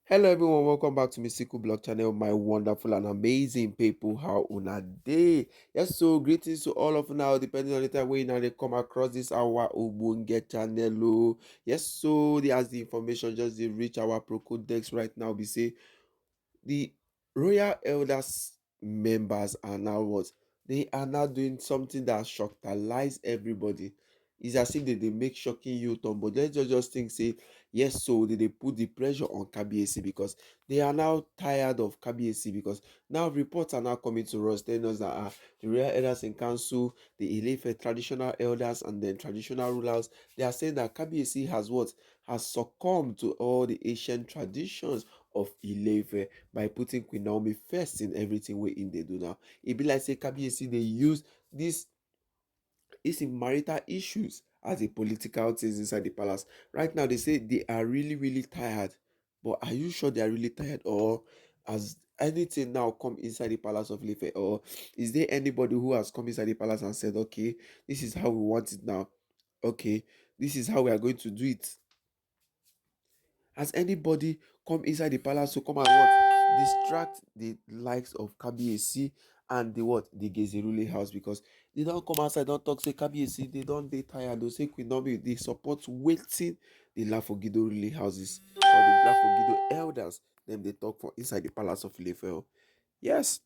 Hello everyone, welcome back to Mystical Blog channel, my wonderful and amazing people. How una day? Yes, so greetings to all of now, depending on the time when they come across this our Obunge channel. Yes, so as the information just dey reach our Procodex right now, we say the royal elders members are now what? They are now doing something that shockalize everybody. It's as if they make shocking U-turn, but let's just think, say, yes, so they put the pressure on KBAC because they are now tired of KBAC because now reports are now coming to us telling us that the royal elders in council, the Ile-Ife traditional elders and then traditional rulers, they are saying that KBAC has what? Has succumbed to all the ancient traditions of Ile-Ife by putting Queen Naomi first in everything wey im dey do now. E be like say Kabiyesi dey use this im marital issues as a political things inside the palace. Right now they say they are really really tired, but are you sure they are really tired, or has anything now come inside the palace of Ile-Ife, or is there anybody who has come inside the palace and said, okay, this is how we want it now, okay, this is how we are going to do it? Has anybody come inside the palace to come and what? Distract the likes of Kabiyesi and the what? The Gezi ruling house, because they don't come outside, don't talk, say Kabiyesi, they don't dey tired, they say Queen Naomi, they support waiting the Lafogido ruling houses or the Lafogido elders, them they talk for inside the palace of Ile-Ife. Yes,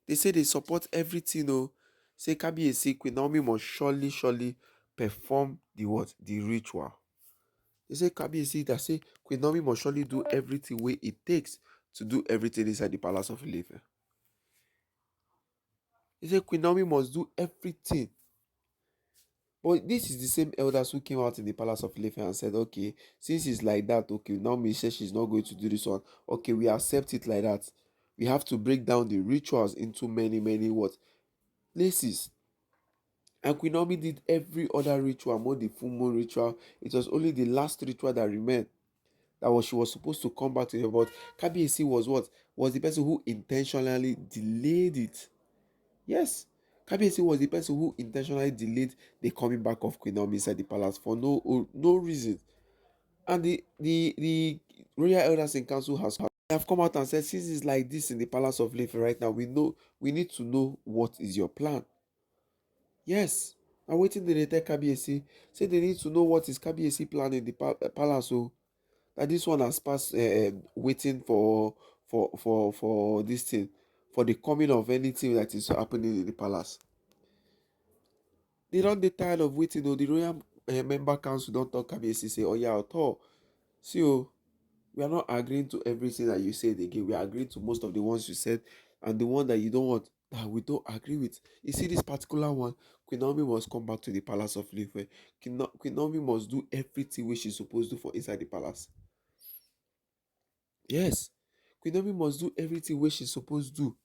they say they support everything. Say Kabiyesi, Queen Naomi must surely perform the what? The ritual. They say Kabiyesi that say Queen Naomi must surely do everything wey it takes to do everything inside the palace of Ile-Ife. They say Queen Naomi must do everything. But this is the same elders who came out in the palace of Ile-Ife and said, okay, since it's like that, okay, Naomi says she's not going to do this one. Okay, we accept it like that. We have to break down the rituals into many what? Places. And Queen Naomi did every other ritual, more the full moon ritual. It was only the last ritual that remained, that was she was supposed to come back to her, but Kabiyesi was what? Was the person who intentionally delayed it. Yes, Kabiyesi was the person who intentionally delayed the coming back of Queen Naomi inside the palace for no reason. And the royal elders in council have come out and said, since it's like this in the palace of Ile-Ife right now, we need to know what is your plan. Yes, and wetin dey tell Kabiyesi, say they need to know what is Kabiyesi plan in the palace. That this one has passed waiting for this thing, for the coming of anything that is happening in the palace. They don't dey tired of waiting. The royal member council don't talk Kabiyesi, say, oh yeah, author, see, we are not agreeing to everything that you said again. We are agreeing to most of the ones you said, and the one that you don't want, that we don't agree with. You see this particular one, Queen Naomi must come back to the palace of Ile-Ife. Queen Naomi must do everything which she's supposed to do for inside the palace. Yes, Queen Naomi must do everything wey she's supposed to do.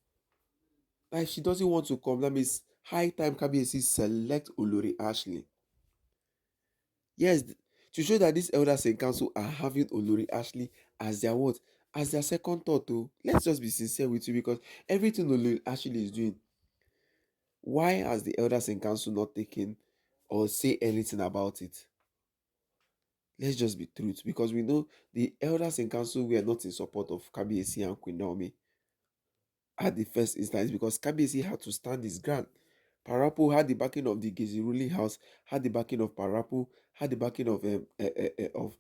Like, she doesn't want to come, that means high time Kabiyesi select Olori Ashley. Yes, to show that these elders in council are having Olori Ashley as their what? As their second thought. Let's just be sincere with you, because everything Olori Ashley is doing, why has the elders in council not taken or say anything about it? Let's just be truth, because we know the elders in council were not in support of Kabiyesi and Queen Naomi at the first instance, because Kabiyesi had to stand his ground. Parapo had the backing of the Gezi ruling house, had the backing of Parapo, had the backing of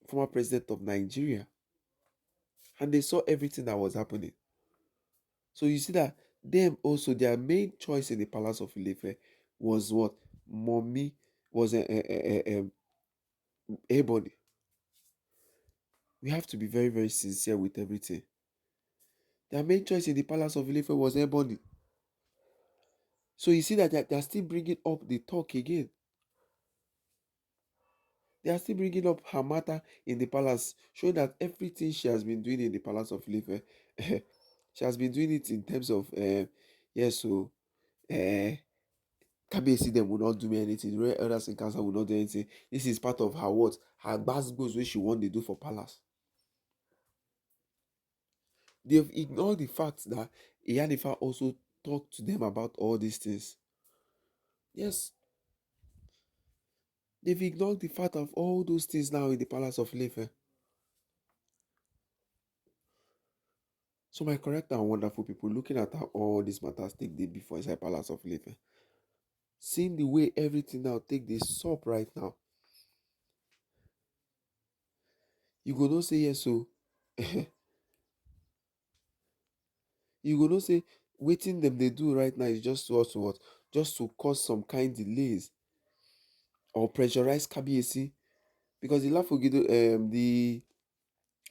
former president of Nigeria, and they saw everything that was happening. So you see that them also, their main choice in the palace of Ile-Ife was what? Mommy was Ebony. We have to be very sincere with everything. Their main choice in the palace of Ile-Ife was Ebony. So you see that they are still bringing up the talk again. They are still bringing up her matter in the palace, showing that everything she has been doing in the palace of Ile-Ife, she has been doing it in terms of, yes, so, Kabiyesi them will not do me anything. The royal elders in council will not do anything. This is part of her what? Her goes where she want to do for palace. They've ignored the fact that Iyanifa also talked to them about all these things. Yes, they've ignored the fact of all those things now in the palace of Ile-Ife. So my correct and wonderful people, looking at how all these matters take day before inside Palace of Ife, seeing the way everything now take this sup right now, you go no say yes so you go no say waiting them they do right now is just to also what, just to cause some kind delays or pressurize Kabiyesi, because the Lafogido the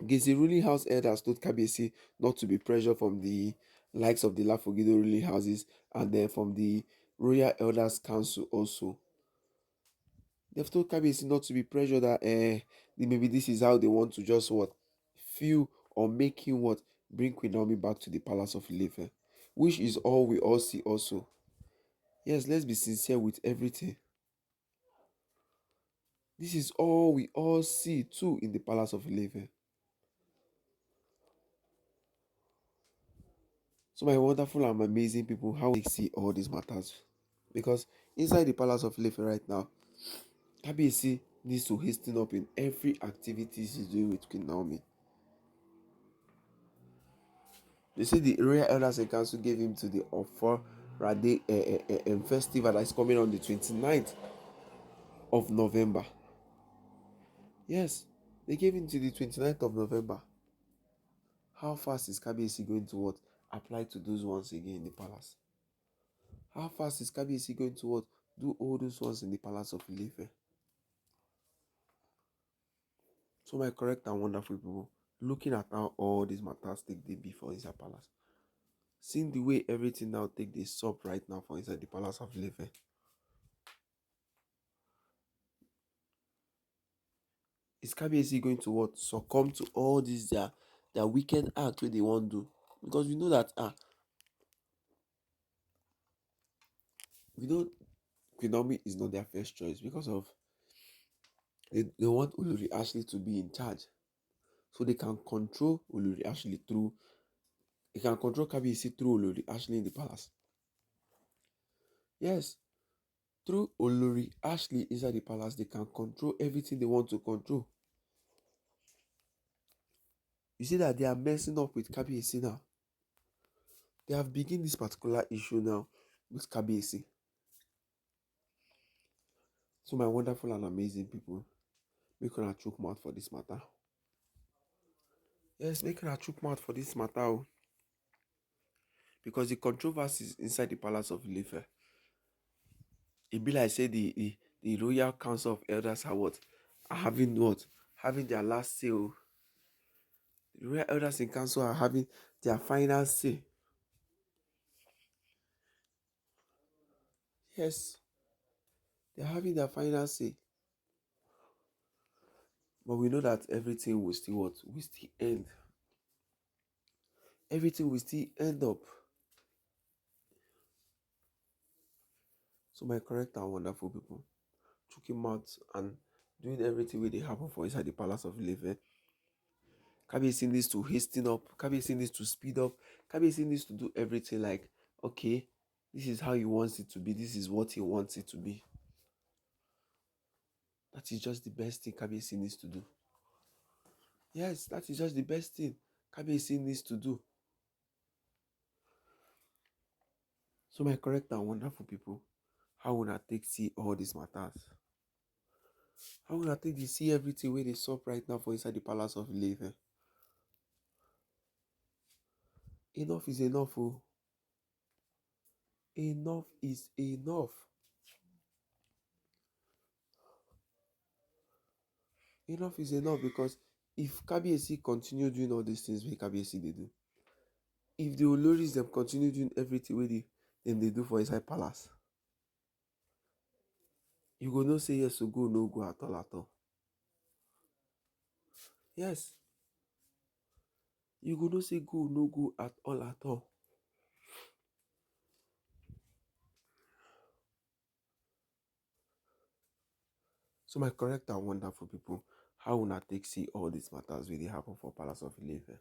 Gezi ruling house elders told Kabiyesi not to be pressured from the likes of the Lafogido ruling houses, and then from the Royal Elders Council also. They've told Kabiyesi not to be pressured that maybe this is how they want to just what, feel or make him what, bring Queen Naomi back to the palace of Ilefe, which is all we all see also. Yes, let's be sincere with everything. This is all we all see too in the palace of Ilefe. So my wonderful and amazing people, how we see all these matters? Because inside the palace of Ilefe right now, Kabiyesi needs to hasten up in every activities he's doing with Queen Naomi. They say the Royal Elders and Council gave him to the Offer Rade festival that is coming on the 29th of November. Yes, they gave him to the 29th of November. How fast is Kabiyesi going to what, apply to those ones again in the palace? How fast is Kabiyesi going to what, do all those ones in the palace of Ilefe? So my correct and wonderful people, looking at how all these matters take the before inside palace, seeing the way everything now take the sup right now for inside the palace of Ilefe, is Kabiyesi going to what, succumb to all these their wicked act wey they wan do? Because we know Queen Naomi is not their first choice, because of they want Olori Ashley to be in charge, so they can control Olori Ashley through, they can control Kabiyesi through Olori Ashley in the palace. Yes, through Olori Ashley inside the palace, they can control everything they want to control. You see that they are messing up with Kabiyesi now. They have begun this particular issue now with Kabiyesi. So my wonderful and amazing people, make una chook mouth for this matter. Yes, make una chook mouth for this matter, because the controversies inside the palace of Ilefe, it be like say the Royal Council of Elders are what, are having what, having their last say. The Royal Elders in Council are having their final say. Yes, they're having their final say. But we know that everything will still what, will still end. Everything will still end up. So my correct and wonderful people, choking mouth and doing everything where they happen for inside the palace of Ilefe. Kabiyesi needs to hasten up. Kabiyesi needs to speed up. Kabiyesi needs to do everything like, okay, this is how he wants it to be. This is what he wants it to be. That is just the best thing Kabiyesi needs to do. Yes, that is just the best thing Kabiyesi needs to do. So my correct and wonderful people, how will I take see all these matters? How will I take to see everything where they sup right now for inside the palace of Ilefe? Enough is enough, oh. Enough is enough. Enough is enough, because if Kabiyesi continue doing all these things wey Kabiyesi dey do, if the Oloris dem continue doing everything wey dem dey do for inside palace, you go know say yes to go no go at all at all. Yes, you go know say go no go at all at all. So my correct and wonderful people, how una take see all these matters wey dey happen for palace of Ile-Ife?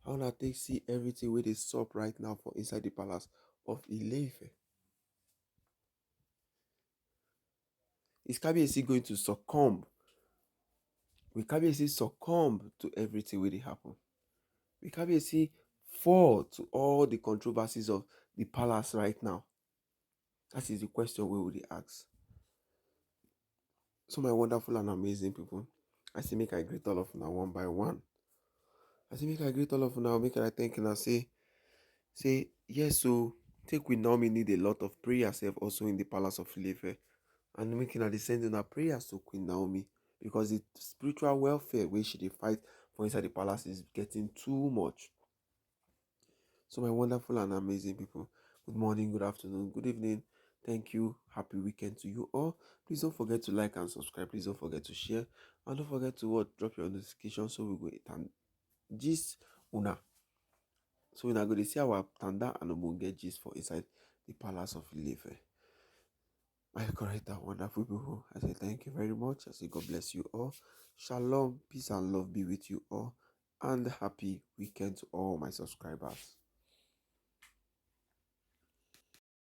How una take see everything wey dey sup right now for inside the palace of Ile-Ife? Is Kabiyesi going to succumb? Will Kabiyesi succumb to everything wey dey happen? Will Kabiyesi fall to all the controversies of the palace right now? That is the question we will ask. So my wonderful and amazing people, I say make I greet all of now one by one. I say make I greet all of now, make I thank and I say yes. So take we Naomi need a lot of prayer self also in the palace of Ile-Ife, and making a descending our prayers to Queen Naomi, because the spiritual welfare where she dey fight for inside the palace is getting too much. So my wonderful and amazing people, good morning, good afternoon, good evening. Thank you. Happy weekend to you all. Please don't forget to like and subscribe. Please don't forget to share. And don't forget to drop your notification so we go and gist una. So we are going to see our tanda and ogbonge gist for inside the palace of Ile-Ife. My correct and wonderful people, I say thank you very much. I say God bless you all. Shalom, peace and love be with you all. And happy weekend to all my subscribers.